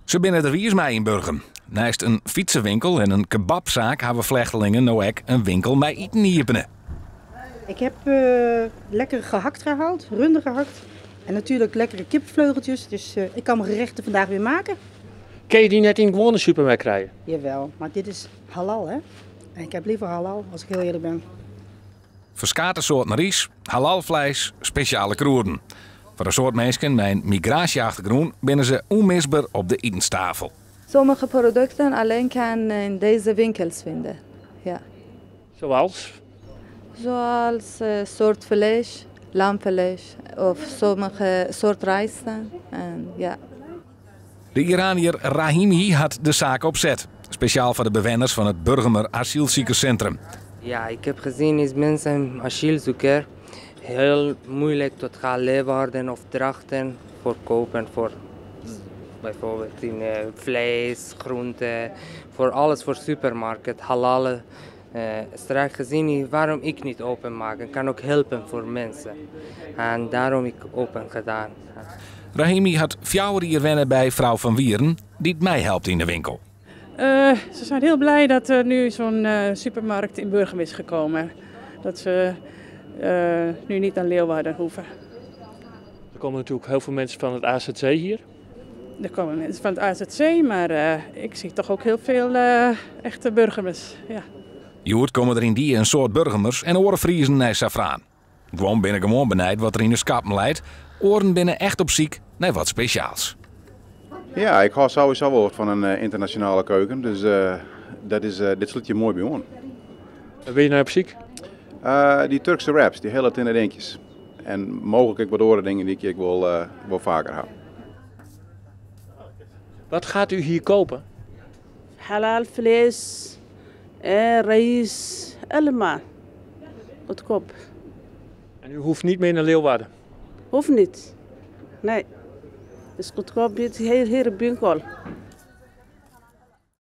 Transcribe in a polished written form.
Ze binnen er wiers mij in Burgum. Naast een fietsenwinkel en een kebabzaak hebben vlechtelingen nou ook een winkel met eten hierbenen. Ik heb lekker gehakt gehaald, runde gehakt. En natuurlijk lekkere kipvleugeltjes. Dus ik kan mijn gerechten vandaag weer maken. Kun je die net in een gewone supermarkt krijgen? Jawel, maar dit is halal, hè? En ik heb liever halal, als ik heel eerlijk ben. Verschillende soorten ries, halalvlees, speciale kroeren. Voor een soort mensen met een migratieachtergrond binnen ze onmisbaar op de etenstafel. Sommige producten alleen kan in deze winkels vinden. Ja. Zoals? Zoals soort vlees, lamvlees of sommige soort rijsten. En, ja. De Iranier Rahimi had de zaak opzet. Speciaal voor de bewoners van het Burgumer asielziekerscentrum. Ja, ik heb gezien is mensen asielzoeker heel moeilijk tot gaan leeuwarden of drachten voor kopen voor bijvoorbeeld in vlees, groenten, voor alles voor supermarkt, halal. Straks gezien waarom ik niet openmaken, kan ook helpen voor mensen. En daarom ik open gedaan. Rahimi had 4 jaar wennen bij vrouw van Wieren, die het mij helpt in de winkel. Ze zijn heel blij dat er nu zo'n supermarkt in Burgum is gekomen. Dat ze nu niet naar Leeuwarden hoeven. Er komen natuurlijk heel veel mensen van het AZC hier. Er komen mensen van het AZC, maar ik zie toch ook heel veel echte Burgumers. Ja. Joert komen er in die een soort Burgumers en oren vriezen naar safraan. Gewoon binnen gewoon benijd wat er in de skappen leidt. Oren binnen echt op ziek naar wat speciaals. Ja, ik hou sowieso wel van een internationale keuken, dus dit sluit je mooi bij on. Waar ben je nou op ziek? Die Turkse wraps, die hele tinnen dingetjes. En mogelijk ook wat andere dingen die ik wel vaker heb. Wat gaat u hier kopen? Halal vlees, rijst, allemaal. Goedkoop. En u hoeft niet meer naar Leeuwarden? Hoeft niet. Nee. Het is goedkoop, dit hier op winkel.